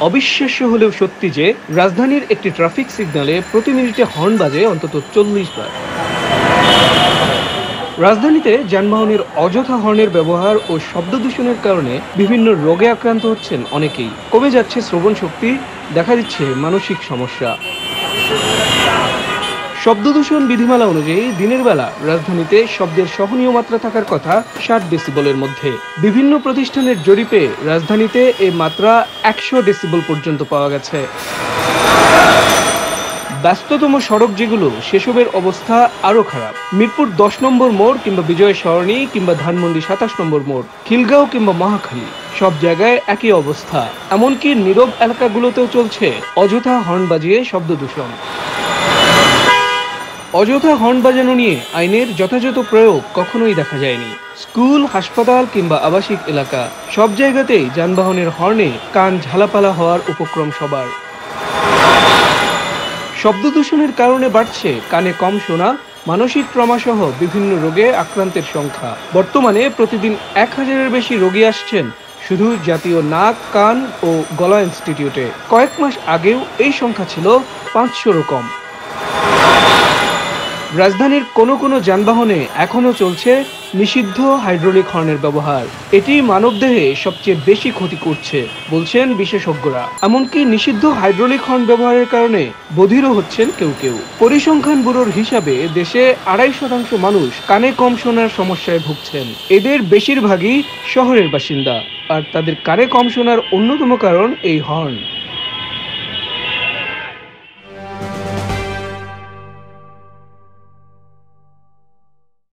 অবিশ্বাস্য হলেও সত্যি যে রাজধানীর একটি ট্রাফিক সিগন্যালে প্রতি মিনিটে হর্ন বাজে অন্তত 40 বার। রাজধানীতে যানবাহনের অযথা হর্নের ব্যবহার ও শব্দ দূষণের কারণে বিভিন্ন রোগে আক্রান্ত হচ্ছেন অনেকেই। কমে যাচ্ছে শ্রবণ শক্তি, দেখা দিচ্ছে মানসিক সমস্যা। শব্দ দূষণ বিধিমালা অনুযায়ী দিনের বেলা রাজধানীতে শব্দের সহনীয় মাত্রা থাকার কথা 60 ডেসিবলের মধ্যে। বিভিন্ন প্রতিষ্ঠানের জরিপে রাজধানীতে এই মাত্রা 100 ডেসিবল পর্যন্ত পাওয়া গেছে। ব্যস্ততম সড়ক যেগুলো, সেসবের অবস্থা আরো খারাপ। মিরপুর 10 নম্বর মোড় কিংবা বিজয় সরণি কিংবা ধানমন্ডি 27 নম্বর মোড়, খিলগাঁও কিংবা মহাখালী, সব জায়গায় একই অবস্থা। এমনকি নীরব এলাকাগুলোতেও চলছে অযথা হর্ন বাজিয়ে শব্দ দূষণ। অযথা হর্ন বাজানো নিয়ে আইনের যথাযথ প্রয়োগ কখনোই দেখা যায়নি। স্কুল, হাসপাতাল কিংবা আবাসিক এলাকা, সব জায়গাতেই যানবাহনের হর্নে কান ঝালাপালা হওয়ার উপক্রম সবার। শব্দ দূষণের কারণে বাড়ছে কানে কম শোনা, মানসিক ট্রমা সহ বিভিন্ন রোগে আক্রান্তের সংখ্যা। বর্তমানে প্রতিদিন 1000-এর বেশি রোগী আসছেন শুধু জাতীয় নাক, কান ও গলা ইনস্টিটিউটে। কয়েক মাস আগেও এই সংখ্যা ছিল 500-রও কম। রাজধানীর কোনো কোনো যানবাহনে এখনো চলছে নিষিদ্ধ হাইড্রোলিক হর্নের ব্যবহার। এটি মানবদেহে সবচেয়ে বেশি ক্ষতি করছে বলছেন বিশেষজ্ঞরা। এমনকি নিষিদ্ধ হাইড্রোলিক হর্ন ব্যবহারের কারণে বধিরও হচ্ছেন কেউ কেউ। পরিসংখ্যান ব্যুরোর হিসাবে দেশে 2.5% মানুষ কানে কম শোনার সমস্যায় ভুগছেন। এদের বেশিরভাগই শহরের বাসিন্দা, আর তাদের কানে কম শোনার অন্যতম কারণ এই হর্ন।